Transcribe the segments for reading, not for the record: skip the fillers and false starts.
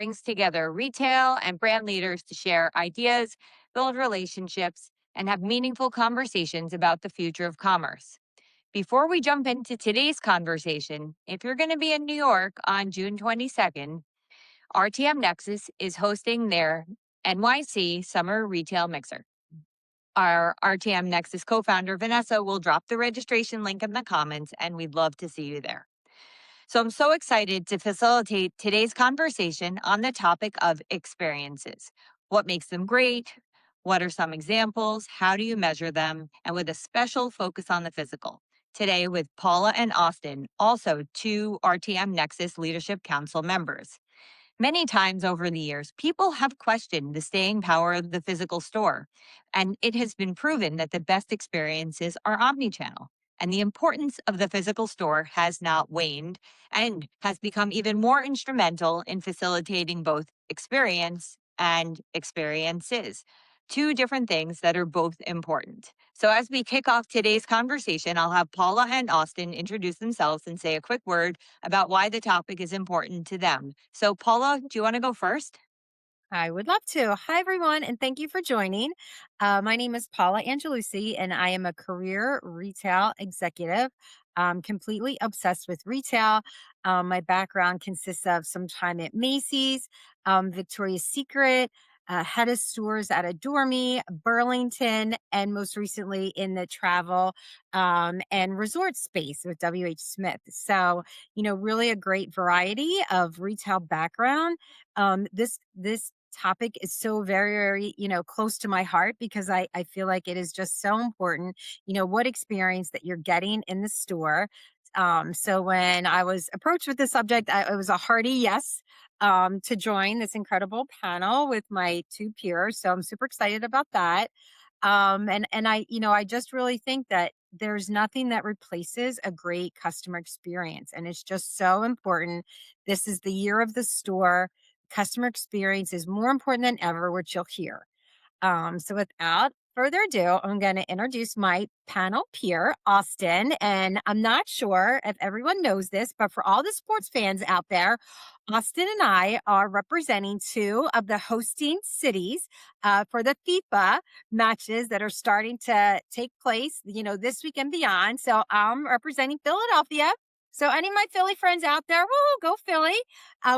brings together retail and brand leaders to share ideas, build relationships, and have meaningful conversations about the future of commerce. Before we jump into today's conversation, if you're going to be in New York on June 22nd, RTM Nexus is hosting their NYC Summer Retail Mixer. Our RTM Nexus co founder, Vanessa, will drop the registration link in the comments, and we'd love to see you there. So I'm so excited to facilitate today's conversation on the topic of experiences. What makes them great? What are some examples? How do you measure them? And with a special focus on the physical. Today with Paula and Austin, also two RTM Nexus Leadership Council members. Many times over the years, people have questioned the staying power of the physical store, and it has been proven that the best experiences are omnichannel. And the importance of the physical store has not waned and has become even more instrumental in facilitating both experience and experiences. Two different things that are both important. So, as we kick off today's conversation, I'll have Paula and Austin introduce themselves and say a quick word about why the topic is important to them. So, Paula, do you want to go first? I would love to. Hi, everyone, and thank you for joining. My name is Paula Angelucci, and I am a career retail executive. I'm completely obsessed with retail. My background consists of some time at Macy's, Victoria's Secret, head of stores at Adore Me, Burlington, and most recently in the travel and resort space with WH Smith. So, really a great variety of retail background. This topic is so very, very, close to my heart because I feel like it is just so important, what experience that you're getting in the store. So when I was approached with this subject, it was a hearty yes to join this incredible panel with my two peers. So I'm super excited about that. And I just really think that there's nothing that replaces a great customer experience, and it's just so important. This is the year of the store. Customer experience is more important than ever, which you'll hear. So without further ado, I'm going to introduce my panel peer, Austin. And I'm not sure if everyone knows this, but for all the sports fans out there, Austin and I are representing two of the hosting cities for the FIFA matches that are starting to take place, this week and beyond. So I'm representing Philadelphia. So any of my Philly friends out there, woo, go Philly.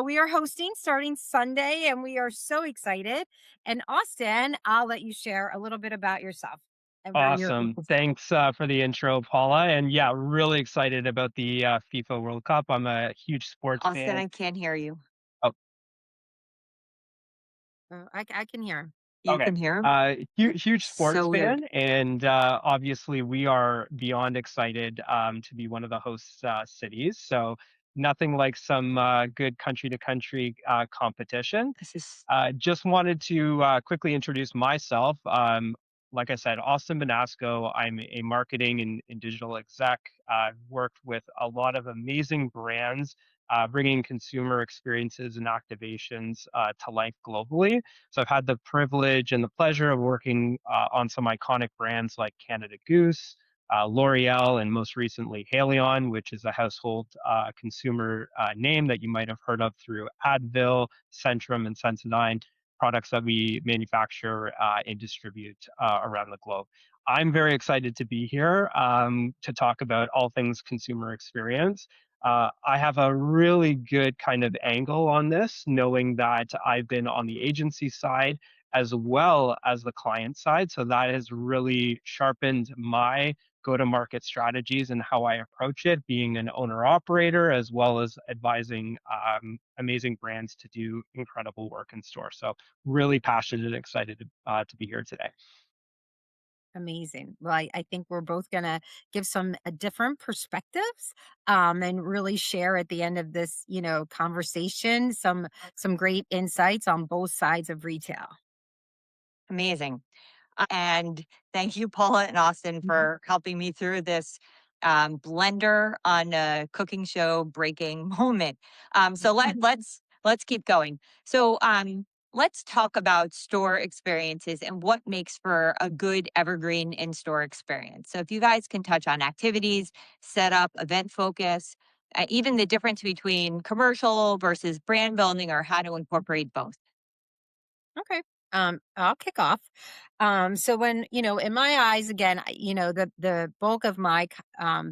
We are hosting starting Sunday, and we are so excited. And Austin, I'll let you share a little bit about yourself and where you're. Awesome. Thanks for the intro, Paula. And yeah, really excited about the FIFA World Cup. I'm a huge sports Austin, fan. I can't hear you. Oh, I can hear. You okay. can hear him? Huge sports So weird. fan. And obviously, we are beyond excited to be one of the host cities. So, nothing like some good country to country competition. This is Just wanted to quickly introduce myself. Like I said, Austin Banasco. I'm a marketing and digital exec. I've worked with a lot of amazing brands, bringing consumer experiences and activations to life globally. So I've had the privilege and the pleasure of working on some iconic brands like Canada Goose, L'Oreal, and most recently Haleon, which is a household consumer name that you might have heard of through Advil, Centrum, and Sensodyne, products that we manufacture and distribute around the globe. I'm very excited to be here to talk about all things consumer experience. I have a really good kind of angle on this, knowing that I've been on the agency side as well as the client side. So that has really sharpened my go to market strategies and how I approach it, being an owner operator as well as advising amazing brands to do incredible work in store. So, really passionate and excited to be here today. Amazing. Well, I think we're both going to give some different perspectives and really share at the end of this, conversation some great insights on both sides of retail. amazing. And thank you, Paula and Austin, Mhm. for helping me through this blender on a cooking show breaking moment. So let's keep going. So let's talk about store experiences and what makes for a good evergreen in-store experience. So if you guys can touch on activities, setup, event focus, even the difference between commercial versus brand building or how to incorporate both. Okay. I'll kick off. So when, in my eyes, again, the bulk of my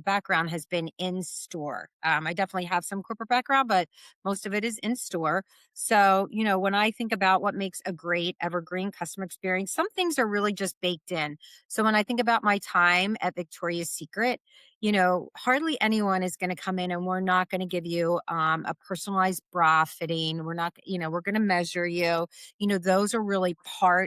background has been in store. I definitely have some corporate background, but most of it is in store. So, when I think about what makes a great evergreen customer experience, some things are really just baked in. So when I think about my time at Victoria's Secret, hardly anyone is going to come in and we're not going to give you a personalized bra fitting. We're not, we're going to measure you. Those are really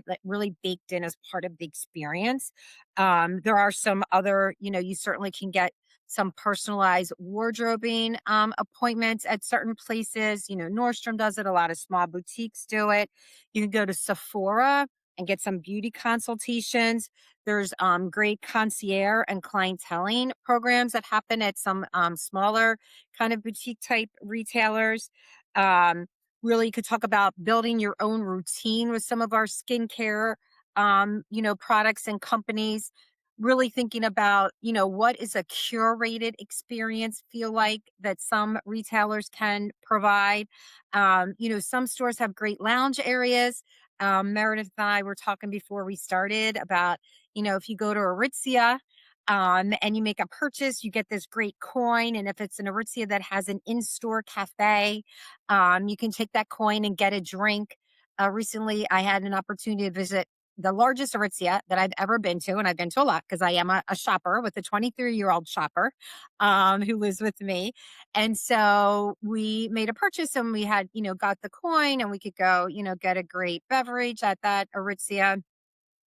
like really baked in as part of the experience. There are some other, you certainly can get some personalized wardrobing appointments at certain places. Nordstrom does it, a lot of small boutiques do it. You can go to Sephora and get some beauty consultations. There's great concierge and clienteling programs that happen at some smaller kind of boutique type retailers. Um, Really could talk about building your own routine with some of our skincare, products and companies. Really thinking about, what is a curated experience feel like that some retailers can provide. Some stores have great lounge areas. Meredith and I were talking before we started about, if you go to Aritzia, and you make a purchase, you get this great coin. And if it's an Aritzia that has an in-store cafe, you can take that coin and get a drink. Recently, I had an opportunity to visit the largest Aritzia that I've ever been to, and I've been to a lot because I am a shopper with a 23-year-old shopper who was with me. And so we made a purchase and we had, got the coin and we could go, get a great beverage at that Aritzia.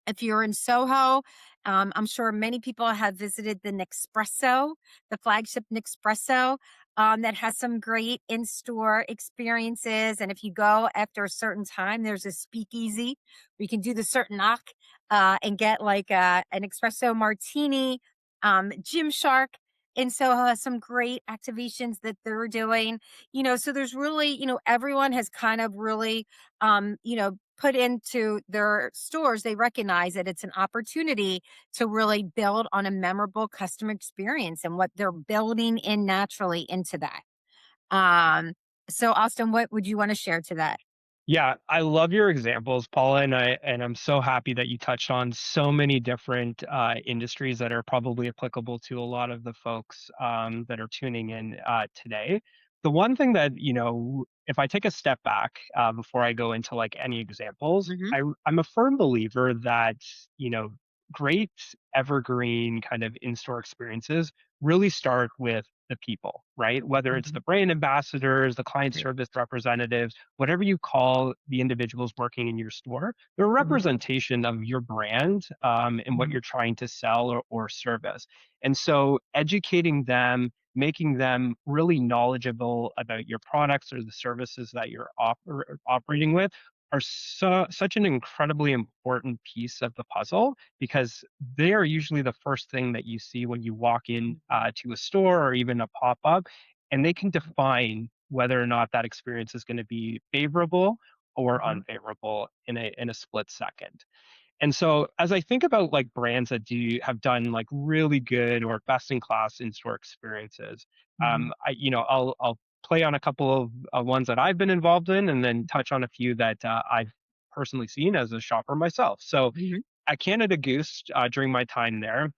If you're in Soho, I'm sure many people have visited the Nespresso, the flagship Nespresso, that has some great in-store experiences. And if you go after a certain time, there's a speakeasy. We can do the certain knock and get like an espresso martini. Gymshark in Soho has some great activations that they're doing. So there's really, everyone has kind of really, put into their stores, they recognize that it's an opportunity to really build on a memorable customer experience and what they're building in naturally into that. Um, so Austin, what would you want to share to that? Yeah, I love your examples, Paula, and I'm so happy that you touched on so many different industries that are probably applicable to a lot of the folks that are tuning in today. The one thing that if I take a step back before I go into like any examples, Hmm. I'm a firm believer that you know great evergreen kind of in-store experiences really start with the people, right? Whether it's Hmm. the brand ambassadors, the client Great. service representatives, whatever you call the individuals working in your store, they're a Hmm. representation of your brand and what Hmm. you're trying to sell or service. And so educating them, making them really knowledgeable about your products or the services that you're operating with are such an incredibly important piece of the puzzle because they are usually the first thing that you see when you walk in to a store or even a pop-up, and they can define whether or not that experience is going to be favorable or Hmm. unfavorable in a split second. And so as I think about like brands that do have done like really good or best in class in-store experiences, Hmm. I'll play on a couple of ones that I've been involved in, and then touch on a few that I've personally seen as a shopper myself. So Hmm. at Canada Goose, during my time there,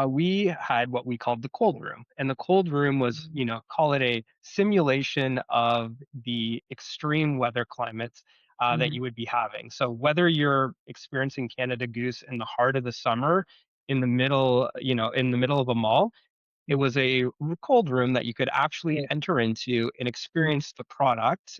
we had what we called the cold room. And the cold room was, call it a simulation of the extreme weather climates that Hmm. you would be having. So whether you're experiencing Canada Goose in the heart of the summer, in the middle of a mall, it was a cold room that you could actually enter into and experience the product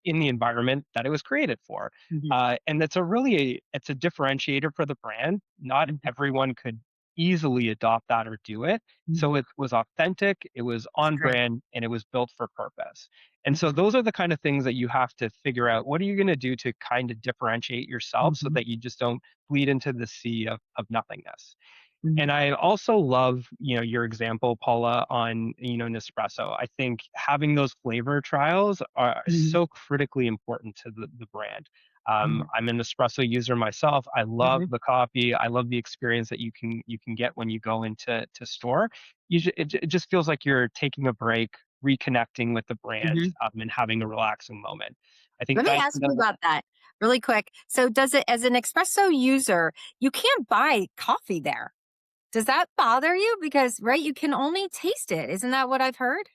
in the environment that it was created for. And it's a differentiator for the brand. Not everyone could easily adopt that or do it. So Hmm. it was authentic, it was on Great. brand, and it was built for purpose. And so Hmm. those are the kind of things that you have to figure out. What are you going to do to kind of differentiate yourself so Hmm. that you just don't bleed into the sea of nothingness? Mhm. And I also love, your example, Paula, on, Nespresso. I think having those flavor trials are Mhm. so critically important to the brand. Mhm. I'm an espresso user myself. I love Mhm. the coffee. I love the experience that you can get when you go into store. It just feels like you're taking a break, reconnecting with the brand, Mhm. and having a relaxing moment. I think Let me Dyson ask you does. about that really quick. So does it as an espresso user, you can't buy coffee there. Does that bother you? Because, right, you can only taste it. Isn't that what I've heard?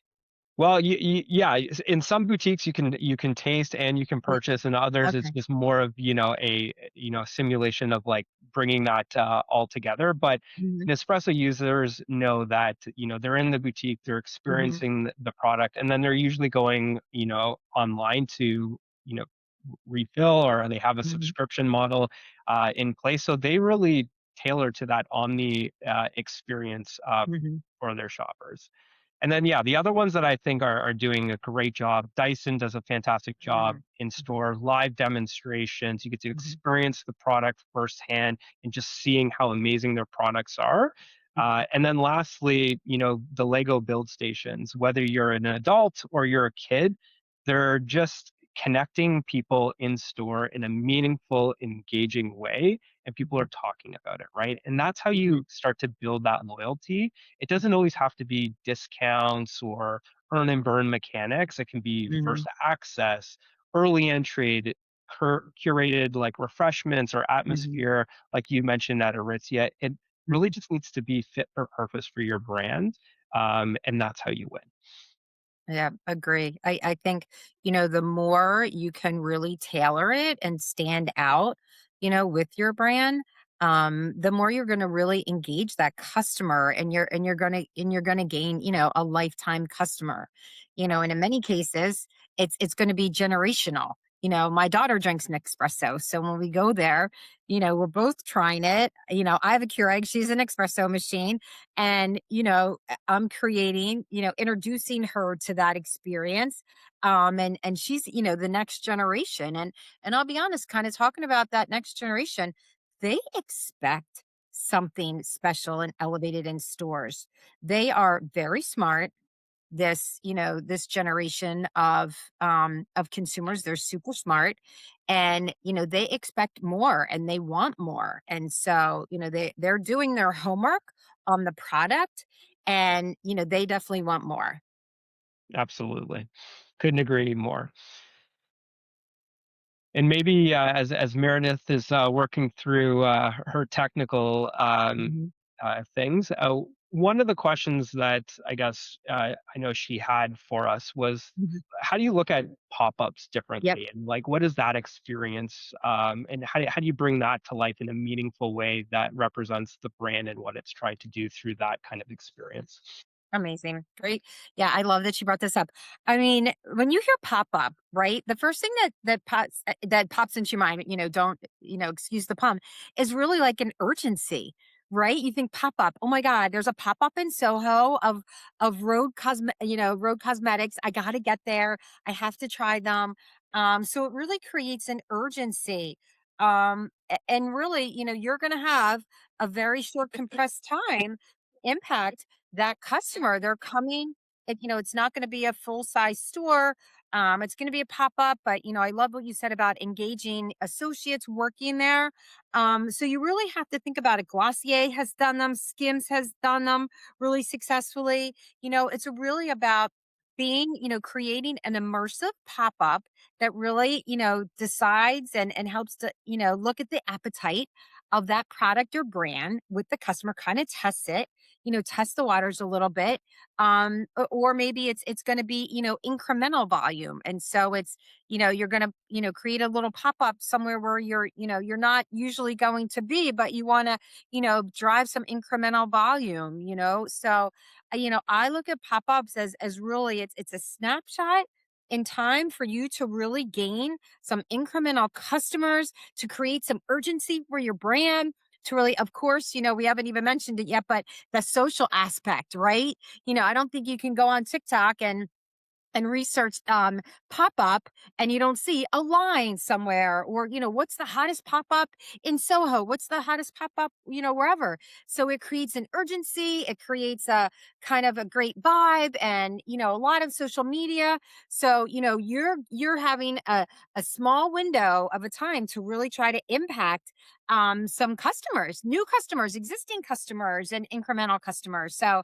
Well, yeah, in some boutiques you can taste and you can Yeah. purchase, and others it's Okay. just more of, simulation of like bringing that all together. But Mhm. Nespresso users know that, they're in the boutique, they're Mhm. experiencing the product, and then they're usually going, online to, you know, refill, or they have a Mhm. subscription model in place. So they really tailor to that omni experience Mhm. for their shoppers. And then, yeah, the other ones that I think are doing a great job. Dyson does a fantastic job Mhm. in store, live demonstrations. You get to Mhm. experience the product firsthand and just seeing how amazing their products are. Mhm. And then lastly, the Lego build stations, whether you're an adult or you're a kid, they're just connecting people in store in a meaningful, engaging way. And people are Mhm. talking about it, right? And that's how Mhm. you start to build that loyalty. It doesn't always have to be discounts or earn and burn mechanics. It can be first Mhm. access, early entry, curated like refreshments or Mhm. atmosphere, like you mentioned at Aritzia. It really just needs to be fit for purpose for your brand. And that's how you win. Yeah, agree. I think, the more you can really tailor it and stand out, with your brand, the more you're going to really engage that customer and you're going to gain, a lifetime customer. And in many cases, it's going to be generational. My daughter drinks an espresso. So when we go there, we're both trying it. I have a Keurig, she's an espresso machine. And, I'm creating, introducing her to that experience. And she's, the next generation. And I'll be honest, kind of talking about that next generation, they expect something special and elevated in stores. They are very smart. This generation of consumers, they're super smart, and they expect more and they want more. And so they're doing their homework on the product, and they definitely want more. Absolutely. Couldn't agree more. And maybe, as Meredith is working through her technical Mhm. things, one of the questions that I guess I know she had for us was, Mhm. how do you look at pop-ups Yep. differently, and like what is that experience, and how do you bring that to life in a meaningful way that represents the brand and what it's trying to do through that kind of experience? Amazing. Great. Yeah, I love that you brought this up. I mean, when you hear pop up, right? The first thing that pops into your mind, don't, excuse the pun, is really like an urgency, right? You think pop up. Oh my God, there's a pop up in Soho of Road Cosmetics. I got to get there. I have to try them. So it really creates an urgency. And really, you're going to have a very short compressed time impact that customer. They're coming. It's not going to be a full size store. It's going to be a pop up. But I love what you said about engaging associates working there. So you really have to think about it. Glossier has done them. Skims has done them really successfully. It's really about being, creating an immersive pop up that really, decides and helps to, look at the appetite of that product or brand with the customer, kind of test it, test the waters a little bit. Or maybe it's going to be, incremental volume. And so it's, you're going to, create a little pop-up somewhere where you're not usually going to be, but you want to, drive some incremental volume, so I look at pop-ups as really it's a snapshot in time for you to really gain some incremental customers, to create some urgency for your brand, to really, of course, we haven't even mentioned it yet, but the social aspect, right? I don't think you can go on TikTok and and research pop up, and you don't see a line somewhere, or what's the hottest pop up in Soho, what's the hottest pop up wherever. So it creates an urgency, it creates a kind of a great vibe, and a lot of social media. So you're having a small window of a time to really try to impact some customers, new customers, existing customers, and incremental customers. So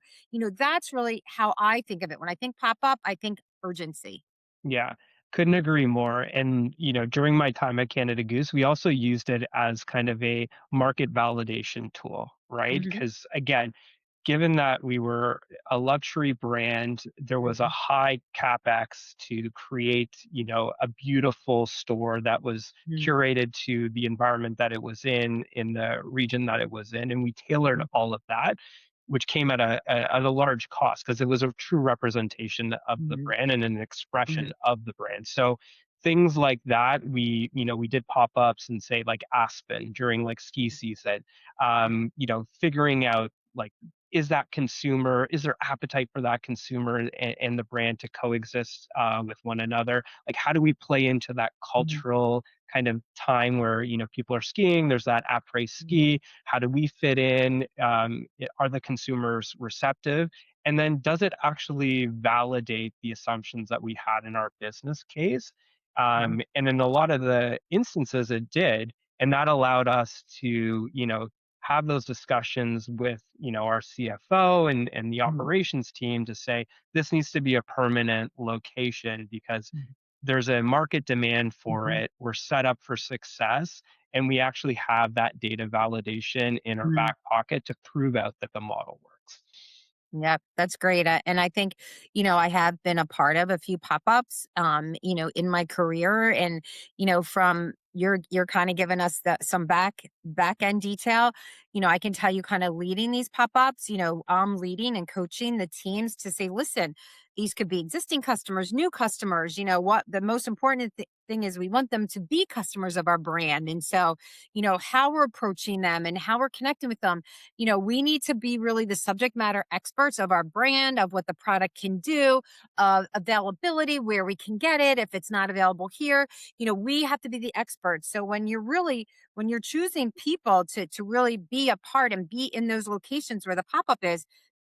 that's really how I think of it. When I think pop up, I think urgency. Yeah, couldn't agree more. And, during my time at Canada Goose, we also used it as kind of a market validation tool, right? Mhm, Because again, given that we were a luxury brand, there was a mhm, high capex to create, a beautiful store that was mhm, curated to the environment that it was in the region that it was in, and we tailored all of that, which came at a large cost because it was a true representation of the mhm, brand and an mhm, expression of the brand. So things like that, we did pop-ups and say like Aspen during like ski season, figuring out like is there appetite for that consumer and the brand to coexist with one another? Like, how do we play into that mhm, cultural kind of time where people are skiing? There's that après mhm, ski. How do we fit in? Are the consumers receptive? And then does it actually validate the assumptions that we had in our business case? mhm, And in a lot of the instances, it did, and that allowed us to have those discussions with our CFO and the mhm, operations team to say this needs to be a permanent location because mhm, there's a market demand for mhm, it. We're set up for success, and we actually have that data validation in our mhm. back pocket to prove out that the model works. Yep, that's great. And I think, I have been a part of a few pop-ups, in my career, and from you're kind of giving us some back end detail. I can tell you, kind of leading these pop-ups. I'm leading and coaching the teams to say, listen, these could be existing customers, new customers. What the most important thing is, we want them to be customers of our brand, and so how we're approaching them and how we're connecting with them. We need to be really the subject matter experts of our brand, of what the product can do, of availability, where we can get it if it's not available here. We have to be the experts. So when you're choosing people to really be a part and be in those locations where the pop-up is,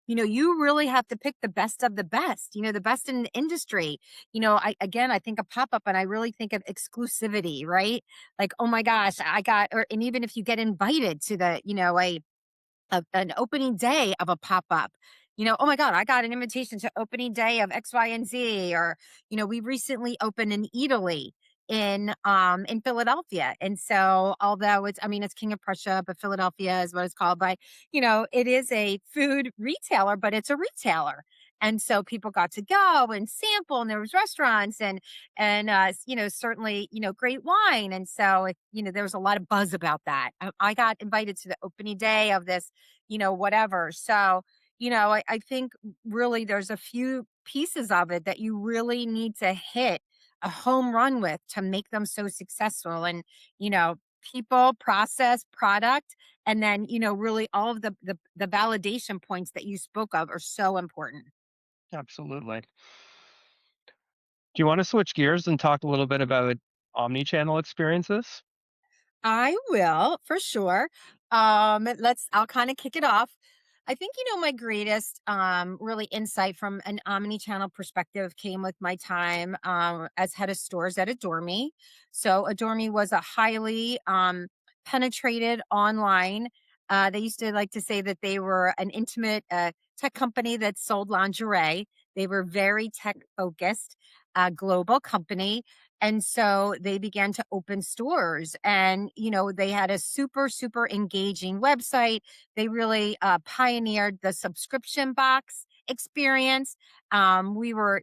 you really have to pick the best of the best, the best in the industry. I think of pop-up, and I really think of exclusivity, right? Like, oh my gosh, and even if you get invited to an opening day of a pop-up. Oh my God, I got an invitation to opening day of X, Y, and Z. Or, we recently opened in Italy in Philadelphia. And so although it's King of Prussia, but Philadelphia is what it's called. But, it is a food retailer, but it's a retailer. And so people got to go and sample, and there was restaurants and certainly, great wine. And so there was a lot of buzz about that. I got invited to the opening day of this whatever. So, I think really there's a few pieces of it that you really need to hit a home run with to make them so successful. And, you know, people, process, product, and then, really all of the validation points that you spoke of are so important. Absolutely. Do you want to switch gears and talk a little bit about omni-channel experiences? I will, for sure. I'll kind of kick it off. I think, my greatest really insight from an omni-channel perspective came with my time as head of stores at Adore Me. So Adore Me was a highly penetrated online. They used to like to say that they were an intimate tech company that sold lingerie. They were very tech focused, global company, and so they began to open stores, and, they had a super, super engaging website. They really pioneered the subscription box experience. We were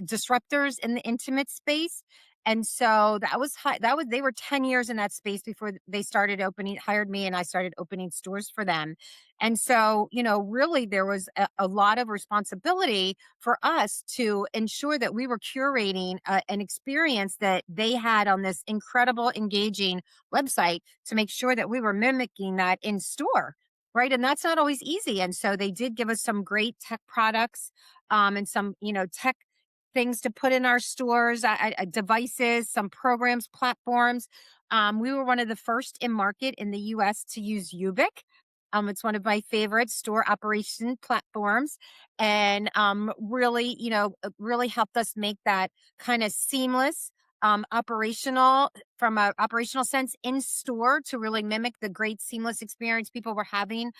disruptors in the intimate space. And so that was high. They were 10 years in that space before they started hired me, and I started opening stores for them. And so, really there was a lot of responsibility for us to ensure that we were curating an experience that they had on this incredible, engaging website, to make sure that we were mimicking that in store. Right. And that's not always easy. And so they did give us some great tech products and some, tech. things to put in our stores, devices, some programs, platforms. We were one of the first in market in the US to use Ubic. It's one of my favorite store operation platforms, and really, really helped us make that kind of seamless, operational from a operational sense in store to really mimic the great seamless experience people were having,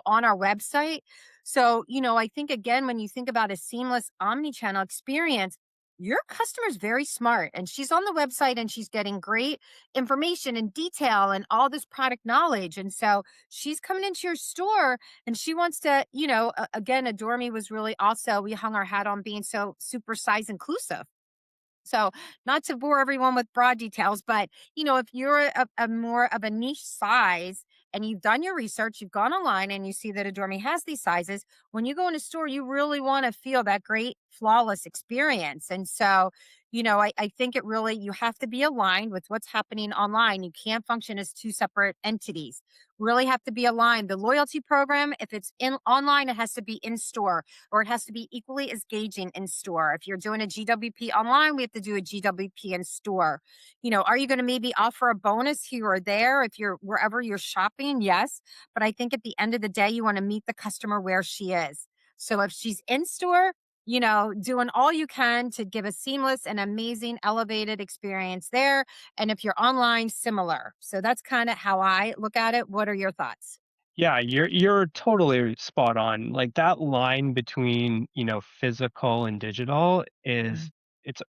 on our website. So, I think again, when you think about a seamless omni-channel experience, your customer's very smart and she's on the website and she's getting great information and detail and all this product knowledge. And so she's coming into your store and she wants to, again, Adore Me was really also, we hung our hat on being so super size inclusive. So, not to bore everyone with broad details, but if you're a more of a niche size and you've done your research, you've gone online and you see that Adore Me has these sizes, when you go in a store, you really want to feel that great, flawless experience. And so, I think it really, you have to be aligned with what's happening online. You can't function as two separate entities. Really have to be aligned. The loyalty program, if it's in online, it has to be in store or it has to be equally as engaging in store. If you're doing a GWP online, we have to do a GWP in store. Are you going to maybe offer a bonus here or there if you're wherever you're shopping? Yes. But I think at the end of the day, you want to meet the customer where she is. So if she's in store, doing all you can to give a seamless and amazing elevated experience there. And if you're online, similar. So that's kind of how I look at it. What are your thoughts? Yeah, you're totally spot on. Like that line between, physical and digital Mhm. is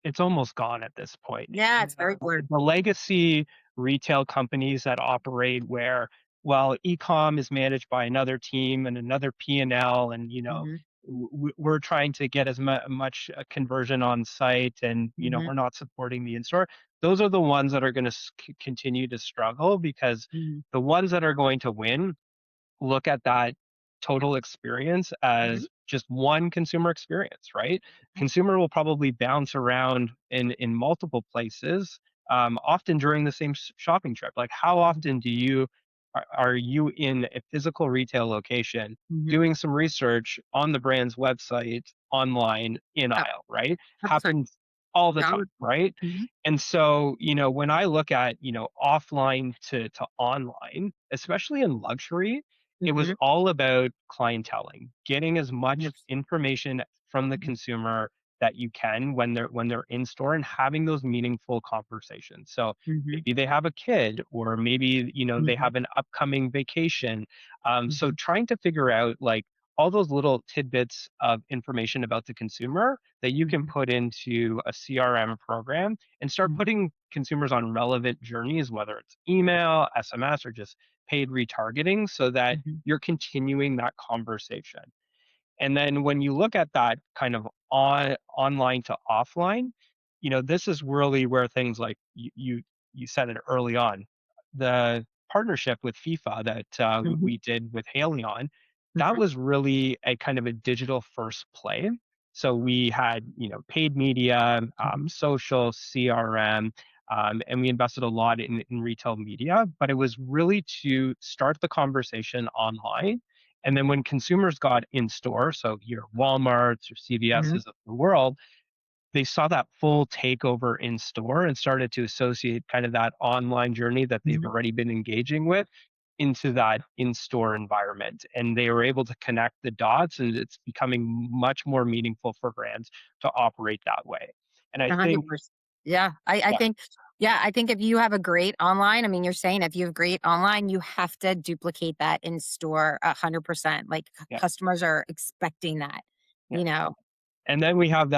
it's almost gone at this point. Yeah, it's very blurred. The legacy retail companies that operate where, well, e-com is managed by another team and another P&L, and Hmm. we're trying to get as much conversion on site, and Hmm. we're not supporting the in-store. Those are the ones that are going to continue to struggle, because Hmm. the ones that are going to win look at that total experience Hmm. as just one consumer experience, right? Hmm. Consumer will probably bounce around in multiple places, often during the same shopping trip. Like, how often are you in a physical retail location Hmm. doing some research on the brand's website, online, in Yeah, aisle, right? 100%. Happens all the Yeah. time, right? Mhm. And so, when I look at, offline to online, especially in luxury, it was Mhm. all about clienteling, getting as much Yes. information from the Mhm. consumer that you can when they're in store, and having those meaningful conversations. So Mhm. maybe they have a kid, or maybe they Mhm. have an upcoming vacation. So Mhm. trying to figure out, like, all those little tidbits of information about the consumer that you can Mhm. put into a CRM program and start Mhm. putting consumers on relevant journeys, whether it's email, SMS, or just paid retargeting, so that Mhm. you're continuing that conversation. And then when you look at that kind of online to offline, this is really where things like you said it early on, the partnership with FIFA that Mhm. we did with Haleon, that Mhm. was really a kind of a digital first play. So we had, paid media, Mhm. social, CRM, and we invested a lot in retail media, but it was really to start the conversation online. And then when consumers got in store, so your Walmarts or Mhm. CVS's of the world, they saw that full takeover in store and started to associate kind of that online journey that they've Mhm. already been engaging with into that in-store environment. And they were able to connect the dots, and it's becoming much more meaningful for brands to operate that way. And I think, 100%. Yeah, I yeah, think, yeah, I think if you have a great online, I mean, you're saying if you have great online, you have to duplicate that in store 100%. Like yeah, customers are expecting that, yeah. you know. And then we have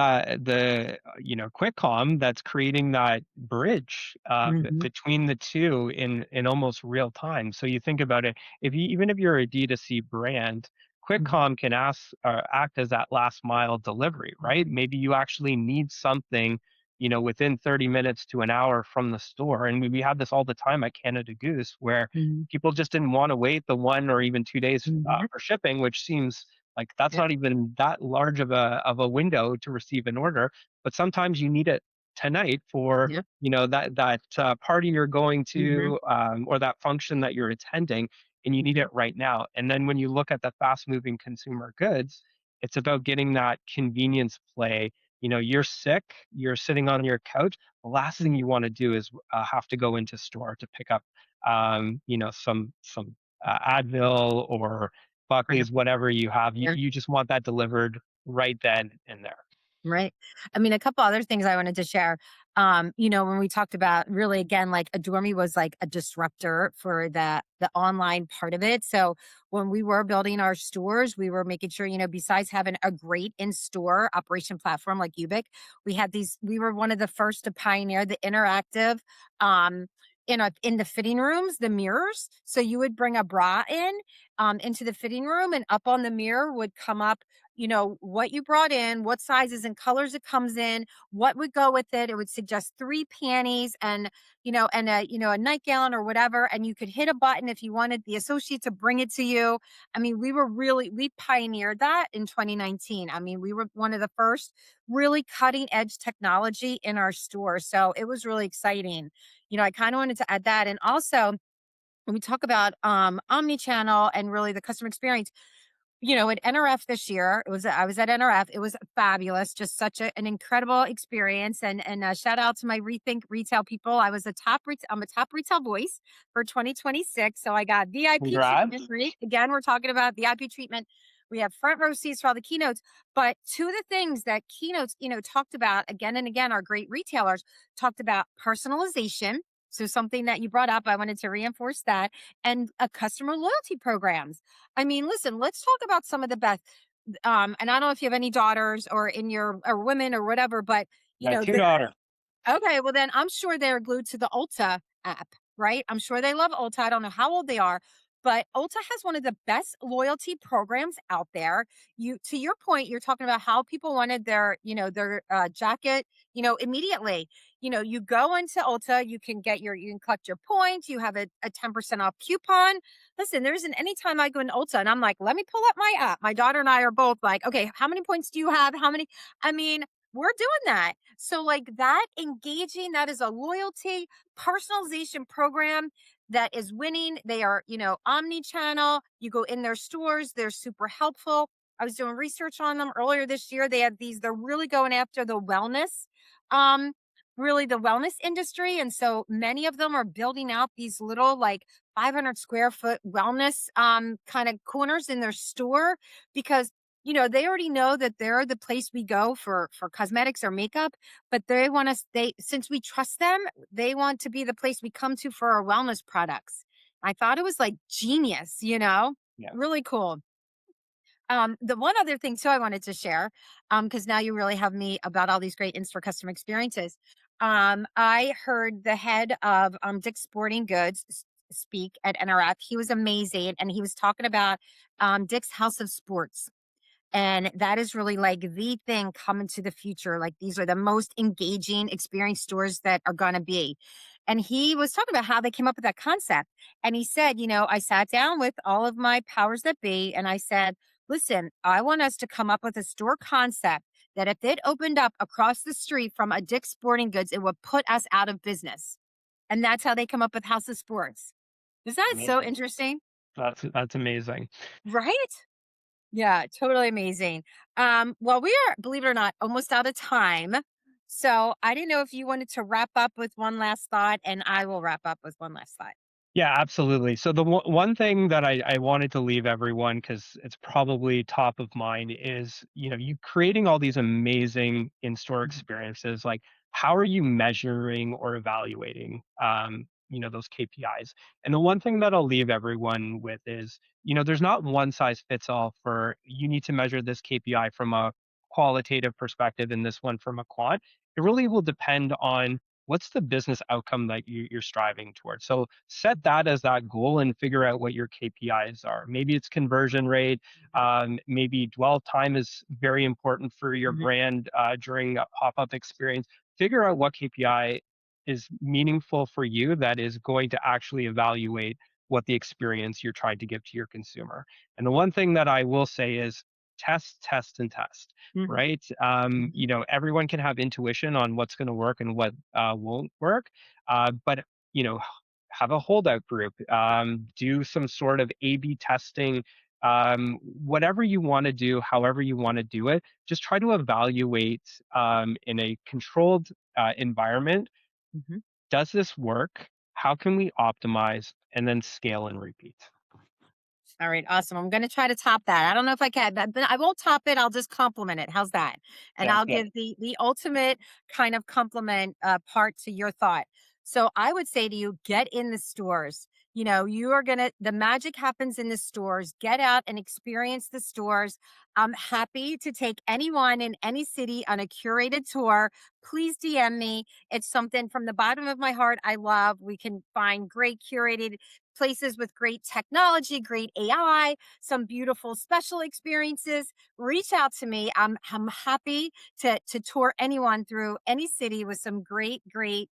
quick com that's creating that bridge Mhm. between the two in almost real time. So you think about it, even if you're a D2C brand, quick Mhm. com can act as that last mile delivery, right? Mhm. Maybe you actually need something, within 30 minutes to an hour from the store. And we have this all the time at Canada Goose, where Mhm. people just didn't want to wait the 1 or even 2 days Mhm. for shipping, which seems like that's Yep. not even that large of a window to receive an order. But sometimes you need it tonight for, Yep. that party you're going Mhm. to, or that function that you're attending, and you need Mhm. it right now. And then when you look at the fast moving consumer goods, it's about getting that convenience play you're sick, you're sitting on your couch, the last thing you want to do is have to go into store to pick up, some Advil or Right. Buckley's, whatever you have. You, Yeah. you just want that delivered right then and there. Right. I mean, a couple other things I wanted to share. When we talked about really again, like Adore Me was like a disruptor for the online part of it. So when we were building our stores, we were making sure, besides having a great in-store operation platform like Ubic, we were one of the first to pioneer the interactive in the fitting rooms, the mirrors. So you would bring a bra into the fitting room, and up on the mirror would come up what you brought in, what sizes and colors it comes in, what would go with it. It would suggest 3 panties and a nightgown or whatever. And you could hit a button if you wanted the associate to bring it to you. I mean, we pioneered that in 2019. I mean, we were one of the first really cutting edge technology in our store. So it was really exciting. I kind of wanted to add that. And also, when we talk about omnichannel and really the customer experience, at NRF this year, I was at NRF. It was fabulous, just such an incredible experience. And shout out to my Rethink Retail people. I'm a top retail voice for 2026. So I got VIP treatment. Congrats. Right? Again, we're talking about VIP treatment. We have front row seats for all the keynotes. But two of the things that keynotes, talked about again and again, our great retailers talked about personalization. So something that you brought up, I wanted to reinforce that, and a customer loyalty programs. I mean, listen, let's talk about some of the best. And I don't know if you have any daughters or women or whatever, but you Got know, two the, daughters. okay, well then I'm sure they're glued to the Ulta app, right? I'm sure they love Ulta. I don't know how old they are, but Ulta has one of the best loyalty programs out there. To your point, you're talking about how people wanted their jacket, immediately. You go into Ulta, you can collect your points, you have a 10% off coupon. Listen, there isn't any time I go in Ulta and I'm like, let me pull up my app. My daughter and I are both like, okay, how many points do you have? How many? I mean, we're doing that. So, like that engaging, that is a loyalty personalization program that is winning. They are, omni-channel. You go in their stores, they're super helpful. I was doing research on them earlier this year. They're really going after um, the wellness industry. And so many of them are building out these little like 500 square foot wellness kind of corners in their store because they already know that they're the place we go for cosmetics or makeup, but since we trust them, they want to be the place we come to for our wellness products. I thought it was like genius. Yeah. Really cool. The one other thing too I wanted to share, because now you really have me about all these great in-store customer experiences. I heard the head of Dick's Sporting Goods speak at NRF. He was amazing, and he was talking about Dick's House of Sports. And that is really like the thing coming to the future. Like these are the most engaging experience stores that are going to be. And he was talking about how they came up with that concept. And he said, I sat down with all of my powers that be and I said, listen, I want us to come up with a store concept that if it opened up across the street from a Dick's Sporting Goods, it would put us out of business. And that's how they come up with House of Sports. Is that so Amazing. interesting? That's amazing. Right? Yeah, totally amazing. Well, we are, believe it or not, almost out of time. So I didn't know if you wanted to wrap up with one last thought, and I will wrap up with one last thought. Yeah, absolutely. So the one thing that I wanted to leave everyone, because it's probably top of mind, is you creating all these amazing in-store Mhm. experiences. Like, how are you measuring or evaluating those KPIs? And the one thing that I'll leave everyone with is, there's not one size fits all for you need to measure this KPI from a qualitative perspective and this one from a quant. It really will depend on what's the business outcome that you're striving towards. So set that as that goal and figure out what your KPIs are. Maybe it's conversion rate. Maybe dwell time is very important for your Mhm. brand during a pop-up experience. Figure out what KPI is meaningful for you that is going to actually evaluate what the experience you're trying to give to your consumer. And the one thing that I will say is test, test, and test, Mhm. right? Everyone can have intuition on what's going to work and what won't work, but you know, have a holdout group, do some sort of A/B testing Whatever you want to do, however you want to do it, just try to evaluate in a controlled environment. Mhm. Does this work? How can we optimize and then scale and repeat? All right, awesome. I'm going to try to top that. I don't know if I can, but I won't top it. I'll just compliment it. How's that? And Sounds I'll good. give the ultimate kind of compliment part to your thought. So I would say to you, get in the stores. You know, you are gonna. The magic happens in the stores. Get out and experience the stores. I'm happy to take anyone in any city on a curated tour. Please DM me. It's something from the bottom of my heart I love. We can find great curated places with great technology, great AI, some beautiful special experiences. Reach out to me. I'm happy to tour anyone through any city with some great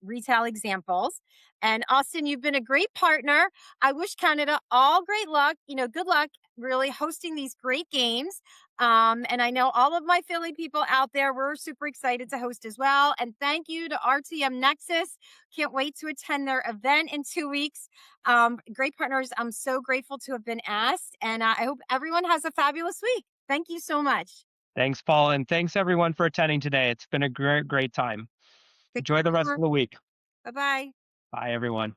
retail examples. And Austin, you've been a great partner. I wish Canada all great luck. You know, good luck really hosting these great games. And I know all of my Philly people out there, we're super excited to host as well. And thank you to RTM Nexus. Can't wait to attend their event in 2 weeks. Great partners. I'm so grateful to have been asked, and I hope everyone has a fabulous week. Thank you so much. Thanks, Paul, and thanks everyone for attending today. It's been a great time. Take Enjoy the rest care. of the week. Bye bye. Bye, everyone.